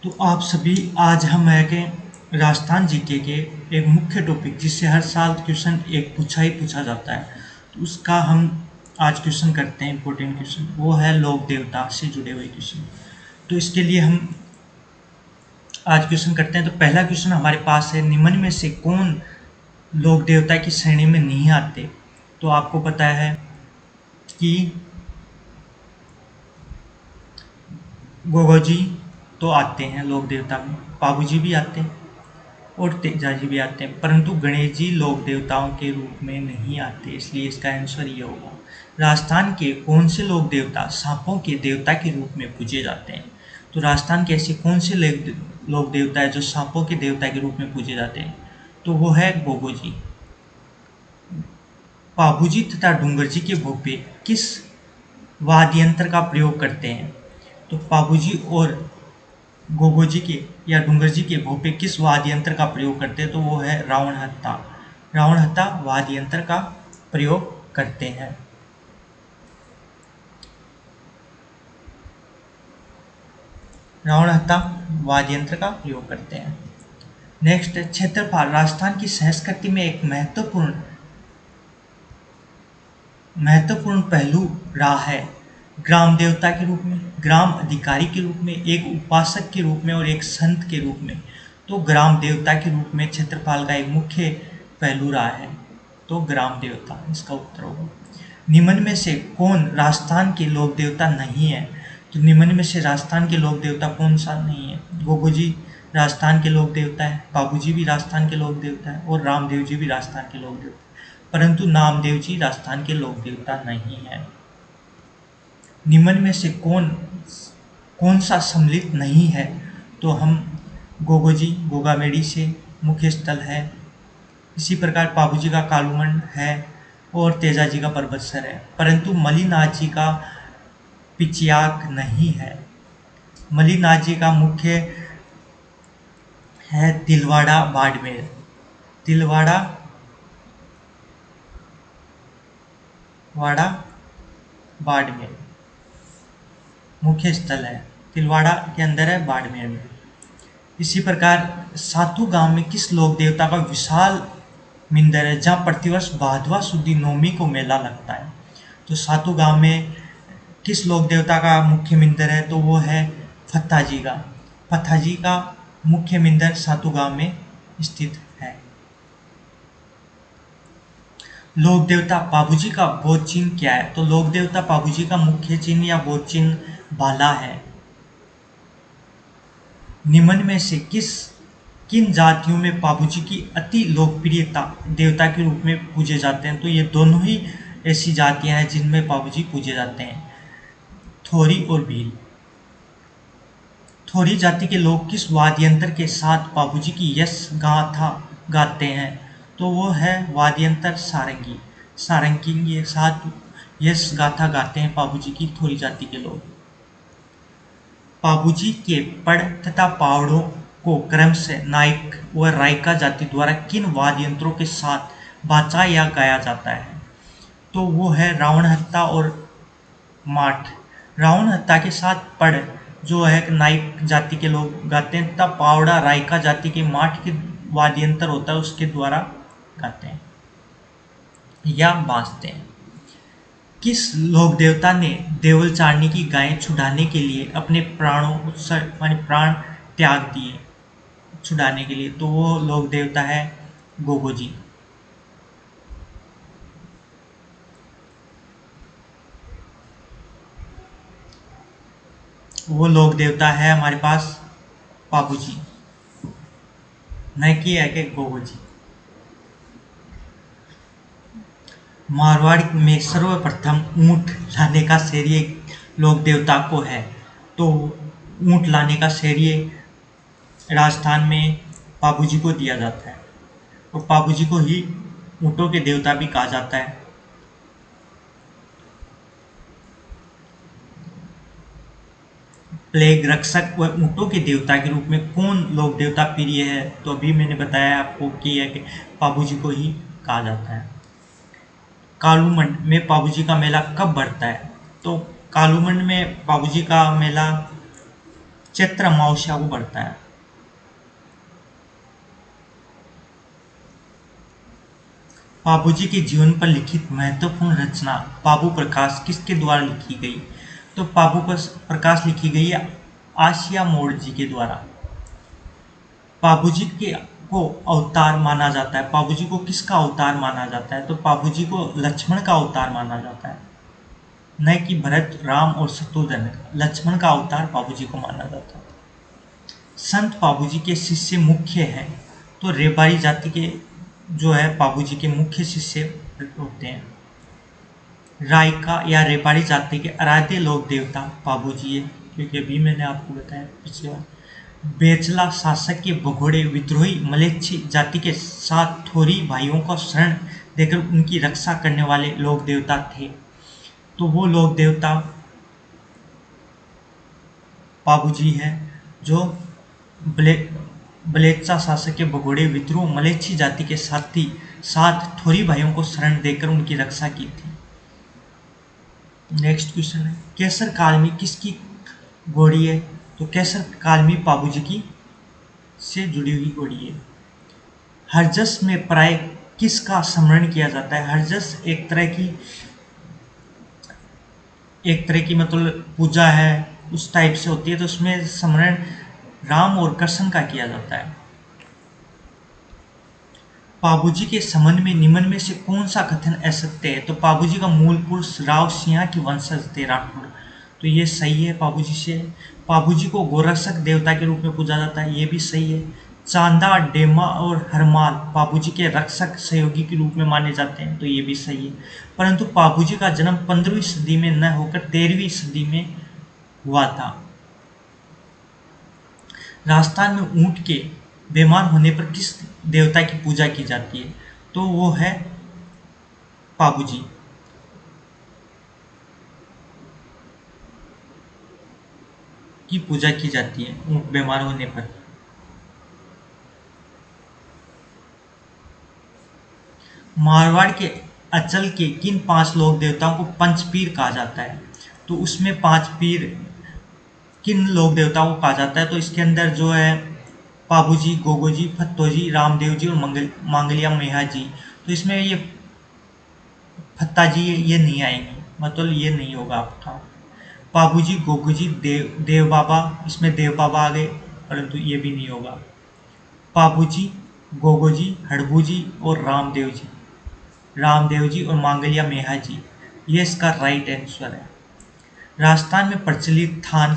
तो आप सभी, आज हम है कि राजस्थान जीके के एक मुख्य टॉपिक जिससे हर साल क्वेश्चन एक पूछा ही पूछा जाता है, तो उसका हम आज क्वेश्चन करते हैं। इम्पोर्टेंट क्वेश्चन वो है लोक देवता से जुड़े हुए क्वेश्चन। तो इसके लिए हम आज क्वेश्चन करते हैं। तो पहला क्वेश्चन हमारे पास है, निम्न में से कौन लोक देवता की श्रेणी में नहीं आते? तो आपको पता है कि गोगोजी तो आते हैं लोक देवता में, पाबूजी भी आते हैं और तेजाजी भी आते हैं, परंतु गणेश जी लोक देवताओं के रूप में नहीं आते, इसलिए इसका आंसर ये होगा। राजस्थान के कौन से लोक देवता सांपों के देवता के रूप में पूजे जाते हैं? तो राजस्थान के ऐसे कौन से लोक देवता है जो सांपों के देवता के रूप में पूजे जाते हैं? तो वो है गोगोजी। पाबूजी तथा डूंगर जी के भोपे किस वाद्य यंत्र का प्रयोग करते हैं? तो पाबूजी और गोगोजी के या डूंगर जी के भोपे किस वाद्य यंत्र का प्रयोग करते हैं? तो वो है रावण हत्ता। रावण हत्ता वाद्य यंत्र का प्रयोग करते हैं। रावण हत्ता वाद्य यंत्र का प्रयोग करते हैं। नेक्स्ट, क्षेत्रपाल राजस्थान की संस्कृति में एक महत्वपूर्ण पहलू रहा है। ग्राम देवता के रूप में, ग्राम अधिकारी के रूप में, एक उपासक के रूप में और एक संत के रूप में। तो ग्राम देवता के रूप में क्षेत्रपाल का एक मुख्य पहलू रहा है, तो ग्राम देवता इसका उत्तर होगा। निम्न में से कौन राजस्थान के लोक देवता नहीं है? तो निम्न में से राजस्थान के लोक देवता कौन सा नहीं है? गोगोजी राजस्थान के लोक देवता है, बाबूजी भी राजस्थान के लोक देवता है और रामदेव जी भी राजस्थान के लोक देवता है, परंतु नामदेव जी राजस्थान के लोक देवता नहीं है। निम्न में से कौन सा सम्मिलित नहीं है? तो हम गोगोजी गोगामेड़ी से मुख्य स्थल है, इसी प्रकार पाबूजी का कालूमंड है और तेजाजी का परबतसर है, परंतु मलिनाथ जी का पिचियाक नहीं है। मलिनाथ जी का मुख्य है तिलवाड़ा बाड़मेर। तिलवाड़ा बाड़मेर मुख्य स्थल है, तिलवाड़ा के अंदर है बाड़मेर में। इसी प्रकार सातू गांव में किस लोक देवता का विशाल मंदिर है जहाँ प्रतिवर्ष भादवा सुदी नौमी को मेला लगता है? तो सातू गांव में किस लोक देवता का मुख्य मंदिर है? तो वो है फत्ताजी का। फत्ताजी का मुख्य मंदिर सातू गांव में स्थित है। लोक देवता पाबूजी का बोध चिन्ह क्या है? तो लोक देवता पाबूजी का मुख्य चिन्ह या बोध चिन्ह भाला है। निम्न में से किन जातियों में पाबूजी की अति लोकप्रियता देवता के रूप में पूजे जाते हैं? तो ये दोनों ही ऐसी जातियां हैं जिनमें पाबूजी पूजे जाते हैं, थोरी और भील। थोरी जाति के लोग किस वाद्य यंत्र के साथ पाबूजी की यश गाथा गाते हैं? तो वो है वाद्य यंत्र सारंगी। सारंगी के साथ यश गाथा गाते हैं पाबूजी की थोरी जाति के लोग। पाबूजी के पड़ तथा पावड़ों को क्रम से नाइक व रायका जाति द्वारा किन वाद्य यंत्रों के साथ बाजा या गाया जाता है? तो वो है रावण हत्ता और माठ। रावण हत्ता के साथ पड़ जो है नाइक जाति के लोग गाते हैं, तथा पावड़ा रायका जाति के माठ के वाद्य यंत्र होता है उसके द्वारा गाते हैं या बांसते हैं। किस लोक देवता ने देवल चारणी की गायें छुड़ाने के लिए अपने प्राण त्याग दिए छुड़ाने के लिए? तो वो लोक देवता है गोगोजी। वो लोक देवता है हमारे पास पाबूजी, न कि है कि गोगोजी। मारवाड़ में सर्वप्रथम ऊंट लाने का श्रेय लोक देवता को है, तो ऊंट लाने का श्रेय राजस्थान में पाबूजी को दिया जाता है और पाबूजी को ही ऊंटों के देवता भी कहा जाता है। प्लेग रक्षक व ऊंटों के देवता के रूप में कौन लोक देवता प्रिय है? तो अभी मैंने बताया आपको कि पाबूजी को ही कहा जाता है। कालूमंड में पाबूजी का मेला कब बढ़ता है? तो कालूमंड में पाबूजी का मेला चैत्र अमावस्या को पड़ता है। बाबूजी के जीवन पर लिखित महत्वपूर्ण रचना बाबू प्रकाश किसके द्वारा लिखी गई? तो बाबू प्रकाश लिखी गई है आसिया मोड़ जी के द्वारा। बाबूजी के को अवतार माना जाता है। बाबूजी को किसका अवतार माना जाता है? तो बाबूजी को लक्ष्मण का अवतार माना जाता है, न कि भरत, राम और शत्रुघ्न। लक्ष्मण का अवतार बाबूजी को माना जाता है। संत बाबूजी के शिष्य मुख्य हैं, तो रेबारी जाति के जो है बाबूजी के मुख्य शिष्य होते हैं। रायका या रेबारी जाति के आराध्य लोक देवता बाबूजी है, क्योंकि अभी मैंने आपको बताया पिछली बार। बेचला शासक के भगोड़े विद्रोही मलेच्छी जाति के साथ थोरी भाइयों को शरण देकर उनकी रक्षा करने वाले लोक देवता थे। तो वो लोक देवता बाबूजी है, जो बलेच्छा शासक के भगोड़े विद्रोह मलेच्छी जाति के साथ थोरी भाइयों को शरण देकर उनकी रक्षा की थी। नेक्स्ट क्वेश्चन है, केसर कालमी किसकी घोड़ी है? तो केसर कालमी बाबूजी की से जुड़ी हुई घोड़ी है। हरजस में प्राय किसका स्मरण किया जाता है? हरजस एक तरह की मतलब पूजा है, उस टाइप से होती है, तो उसमें स्मरण राम और कृष्ण का किया जाता है। बाबूजी के संबंध में निम्न में से कौन सा कथन असत्य है? तो बाबूजी का मूल पुरुष राव सिंह की वंशज थे, राठौर। तो ये सही है बाबूजी से। बाबूजी को गोरक्षक देवता के रूप में पूजा जाता है, ये भी सही है। चांदा, डेमा और हरमाल बाबूजी के रक्षक सहयोगी के रूप में माने जाते हैं, तो ये भी सही है। परंतु बाबूजी का जन्म 15वीं सदी में न होकर 13वीं सदी में हुआ था। राजस्थान में ऊंट के बीमार होने पर किस देवता की पूजा की जाती है? तो वो है बाबूजी की पूजा की जाती है ऊंट बीमार होने पर। मारवाड़ के अचल के किन 5 लोक देवताओं को पंचपीर कहा जाता है? तो उसमें 5 पीर किन लोक देवताओं को कहा जाता है? तो इसके अंदर जो है बाबूजी, गोगोजी, फत्तोजी, रामदेव जी और मांगलिया मेहा जी। तो इसमें ये फत्ता जी ये नहीं आएंगे, मतलब ये नहीं होगा आपका। बाबूजी, गोगोजी, देव बाबा, इसमें देव बाबा आ गए, परंतु ये भी नहीं होगा। बाबूजी, गोगोजी, हड़बूजी और रामदेव जी और मांगलिया मेहा जी, ये इसका राइट आंसर है। राजस्थान में प्रचलित थान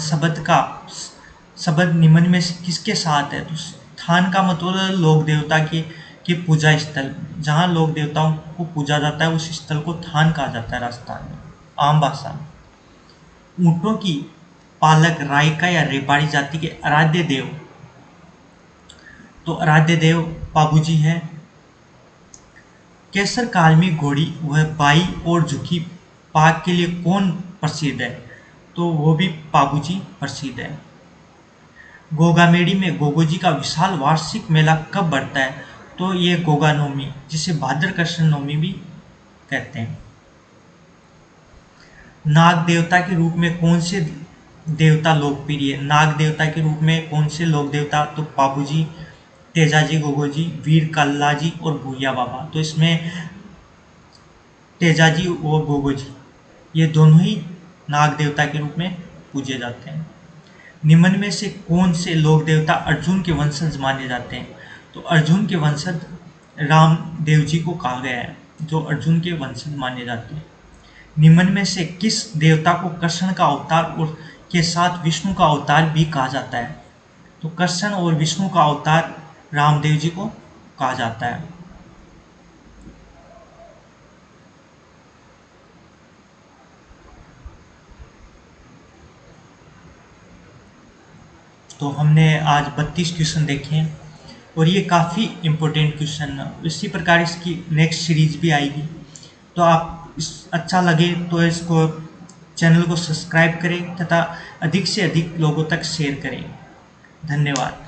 शब्द निम्न में से किसके साथ है? तो थान का मतलब लोक देवता की पूजा स्थल, जहाँ लोक देवताओं को पूजा जाता है उस स्थल को थान कहा जाता है राजस्थान में, आम भाषा में। ऊंटों की पालक रायका या रेबाड़ी जाति के आराध्य देव, तो आराध्य देव बाबूजी है। केसर कालमी घोड़ी वह बाई और झुकी पाक के लिए कौन प्रसिद्ध है? तो वो भी बाबूजी प्रसिद्ध है। गोगामेड़ी में गोगोजी का विशाल वार्षिक मेला कब बढ़ता है? तो ये गोगा नवमी, जिसे भाद्र कृष्ण नवमी भी कहते हैं। नाग देवता के रूप में कौन से देवता लोकप्रिय है? नाग देवता के रूप में कौन से लोक देवता? तो बाबूजी, तेजाजी, गोगोजी, वीर कल्लाजी और भूया बाबा। तो इसमें तेजाजी और गोगोजी ये दोनों ही नाग देवता के रूप में पूजे जाते हैं। निम्न में से कौन से लोक देवता अर्जुन के वंशज माने जाते हैं? तो अर्जुन के वंशज रामदेव जी को कहा गया है, जो अर्जुन के वंशज माने जाते हैं। निम्न में से किस देवता को कृष्ण का अवतार और के साथ विष्णु का अवतार भी कहा जाता है? तो कृष्ण और विष्णु का अवतार रामदेव जी को कहा जाता है। तो हमने आज 32 क्वेश्चन देखे हैं और ये काफ़ी इम्पोर्टेंट क्वेश्चन है। इसी प्रकार इसकी नेक्स्ट सीरीज भी आएगी। तो आप अच्छा लगे तो इसको चैनल को सब्सक्राइब करें तथा अधिक से अधिक लोगों तक शेयर करें। धन्यवाद।